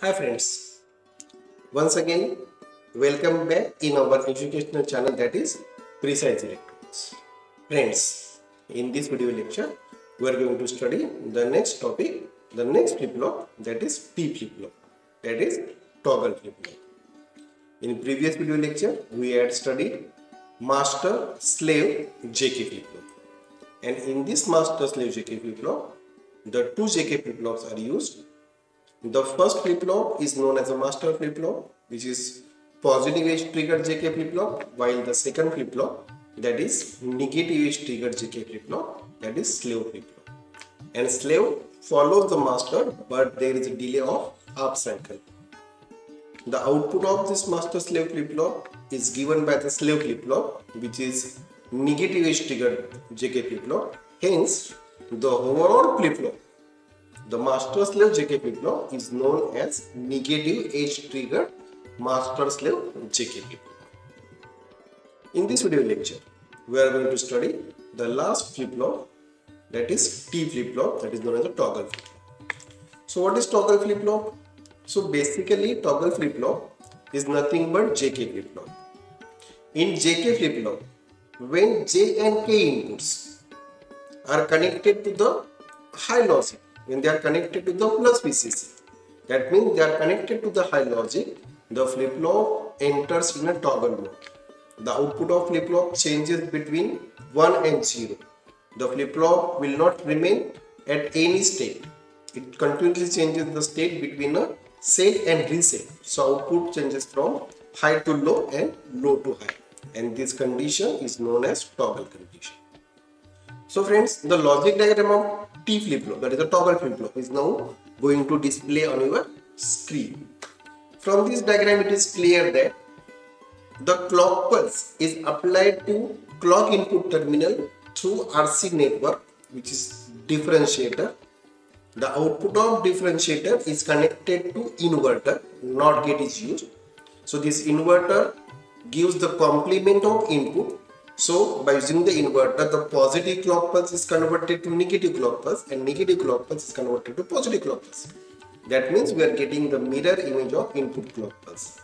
Hi friends, once again welcome back in our educational channel that is Precise Electronics. Friends, in this video lecture we are going to study the next topic, the next flip-flop, that is T flip-flop, that is toggle flip-flop. In previous video lecture we had studied master slave JK flip-flop, and in this master slave JK flip-flop the two JK flip-flops are used. The first flip-flop is known as a master flip-flop, which is positive edge triggered JK flip-flop, while the second flip-flop, that is negative edge triggered JK flip-flop, that is slave flip-flop. And slave follows the master, but there is a delay of half cycle. The output of this master slave flip-flop is given by the slave flip-flop, which is negative edge triggered JK flip-flop. Hence, the overall flip-flop, the master slave JK flip-flop, is known as negative edge triggered master slave JK flip-flop. In this video lecture, we are going to study the last flip-flop, that is T flip-flop, that is known as a toggle flip-flop. So what is toggle flip-flop? So basically toggle flip-flop is nothing but JK flip-flop. In JK flip-flop, when J and K inputs are connected to the high logic, when they are connected to the plus VCC, that means they are connected to the high logic, the flip-flop enters in a toggle mode. The output of flip-flop changes between 1 and 0. The flip-flop will not remain at any state. It continuously changes the state between a set and reset. So output changes from high to low and low to high. And this condition is known as toggle condition. So friends, the logic diagram of T flip-flop, that is a toggle flip-flop, is now going to display on your screen. From this diagram, it is clear that the clock pulse is applied to clock input terminal through RC network, which is differentiator. The output of differentiator is connected to inverter, NOT gate is used. So this inverter gives the complement of input. So by using the inverter, the positive clock pulse is converted to negative clock pulse and negative clock pulse is converted to positive clock pulse. That means we are getting the mirror image of input clock pulse.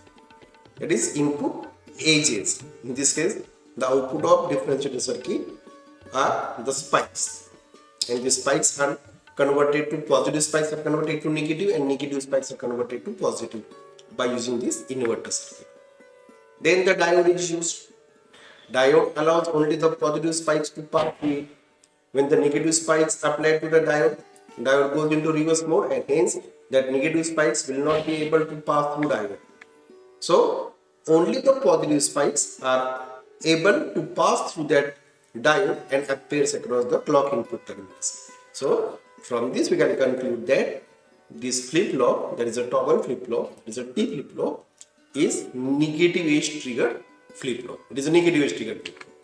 That is input edges. In this case, the output of differentiator circuit are the spikes. And the spikes are converted to positive, spikes are converted to negative, and negative spikes are converted to positive by using this inverter circuit. Then the diode is used. Diode allows only the positive spikes to pass through it. When the negative spikes applied to the diode, diode goes into reverse mode, and hence that negative spikes will not be able to pass through diode. So only the positive spikes are able to pass through that diode and appears across the clock input terminals. So from this we can conclude that this flip-flop, that is a toggle flip-flop, that is a T flip-flop, is negative edge triggered flip-flop. It is a negative edge triggered flip-flop.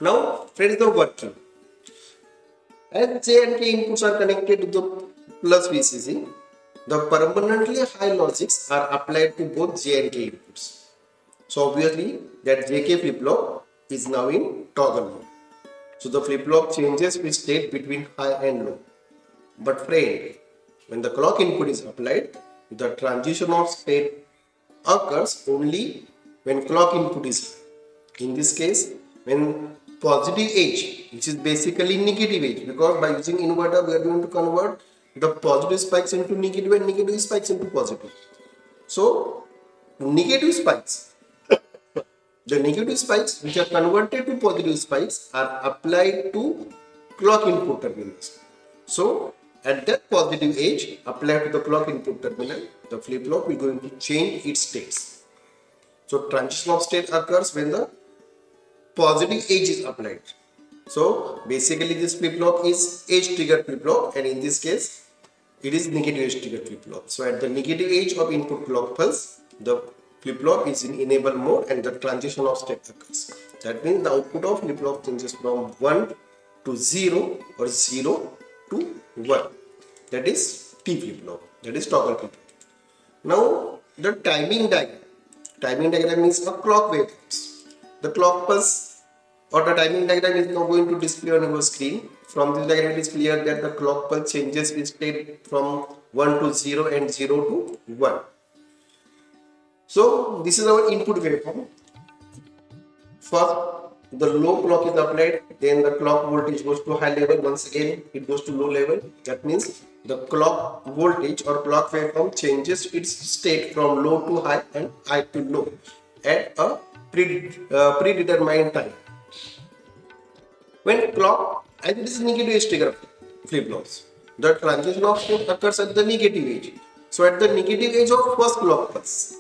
Now, friends, the working. As J and K inputs are connected to the plus VCC, the permanently high logics are applied to both J and K inputs. So obviously, that JK flip-flop is now in toggle mode. So the flip-flop changes its state between high and low. But friend, when the clock input is applied, the transition of state occurs only when clock input is high. In this case, when positive edge, which is basically negative edge, because by using inverter we are going to convert the positive spikes into negative and negative spikes into positive. So negative spikes, the negative spikes which are converted to positive spikes are applied to clock input terminals. So at that positive edge applied to the clock input terminal, the flip-flop will going to change its states. So transition of state occurs when the positive edge is applied. So basically this flip-flop is edge triggered flip-flop, and in this case it is negative edge triggered flip-flop. So at the negative edge of input clock pulse, the flip-flop is in enable mode and the transition of state occurs. That means the output of flip-flop changes from 1 to 0 or 0 to 1. That is T flip-flop, that is toggle flip-flop. Now the timing diagram. Timing diagram means a clock waveforms. The clock pulse or the timing diagram is now going to display on your screen. From this diagram it is clear that the clock pulse changes its state from 1 to 0 and 0 to 1. So this is our input waveform. First, the low clock is applied, then the clock voltage goes to high level. Once again, it goes to low level. That means the clock voltage or clock waveform changes its state from low to high and high to low at a predetermined time. When clock, and this is negative age trigger flip-flops, the transition of state occurs at the negative age. So at the negative age of first clock pulse,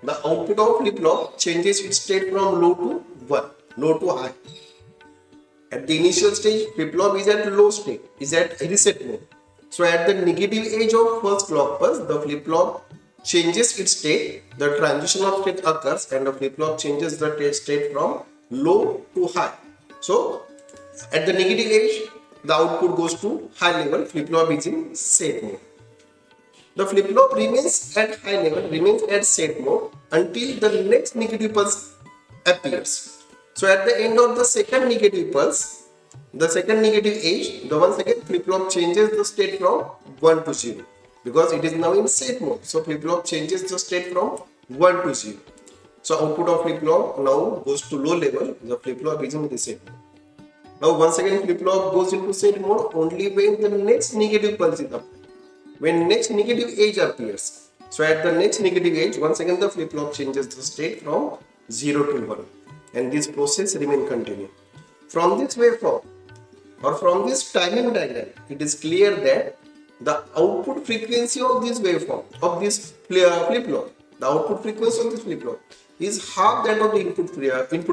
the output of flip-flop changes its state from low to 1, low to high. At the initial stage, flip-flop is at low state, is at reset mode. So at the negative age of first clock pulse, the flip-flop changes its state, the transition of state occurs, and the flip-flop changes the state from low to high. So at the negative age, the output goes to high level, flip-flop is in set mode. The flip-flop remains at high level, remains at set mode until the next negative pulse appears. So at the end of the second negative pulse, the second negative age, the once again flip-flop changes the state from 1 to 0 because it is now in set mode. So flip-flop changes the state from 1 to 0. So output of flip-flop now goes to low level, the flip-flop is in reset mode. Now once again flip-flop goes into set mode only when the next negative pulse is applied. When next negative age appears. So at the next negative age, once again the flip-flop changes the state from 0 to 1. And this process remains continuous. From this waveform or from this timing diagram, it is clear that the output frequency of this waveform, of this flip-flop, the output frequency of this flip-flop is half that of the input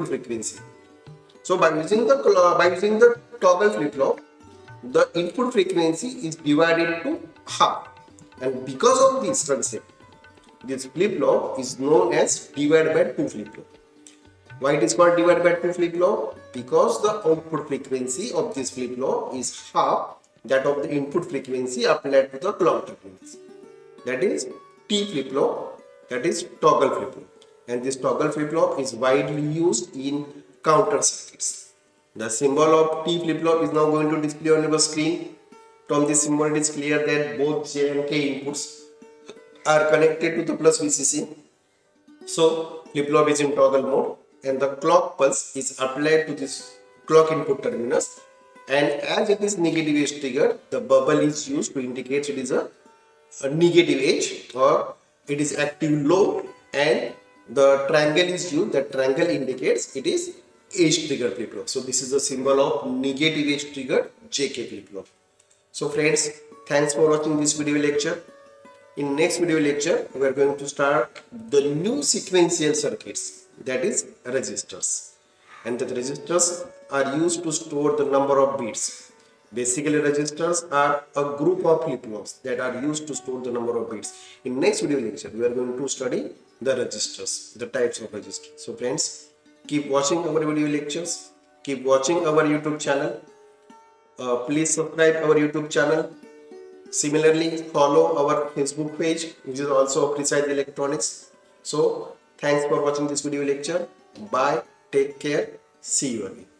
frequency. So by using the toggle flip-flop, the input frequency is divided to half, and because of this concept, this flip-flop is known as divide by 2 flip-flop. Why it is called divide by 2 flip-flop? Because the output frequency of this flip-flop is half that of the input frequency applied to the clock terminals. That is T flip-flop, that is toggle flip-flop, and this toggle flip-flop is widely used in counter circuits. The symbol of T flip-flop is now going to display on your screen. From this symbol, it is clear that both J and K inputs are connected to the plus VCC. So flip-flop is in toggle mode, and the clock pulse is applied to this clock input terminus. And as it is negative age triggered, the bubble is used to indicate it is a negative age or it is active low, and the triangle is used. That triangle indicates it is age triggered flip-flop. So this is the symbol of negative age triggered JK flip-flop. So friends, thanks for watching this video lecture. In next video lecture, we are going to start the new sequential circuits, that is resistors. And the resistors are used to store the number of bits. Basically, resistors are a group of flip-flops that are used to store the number of bits. In next video lecture, we are going to study the resistors, the types of resistors. So friends, keep watching our video lectures, keep watching our YouTube channel. Please subscribe our YouTube channel. Similarly, follow our Facebook page, which is also Precise Electronics. So, thanks for watching this video lecture. Bye. Take care. See you again.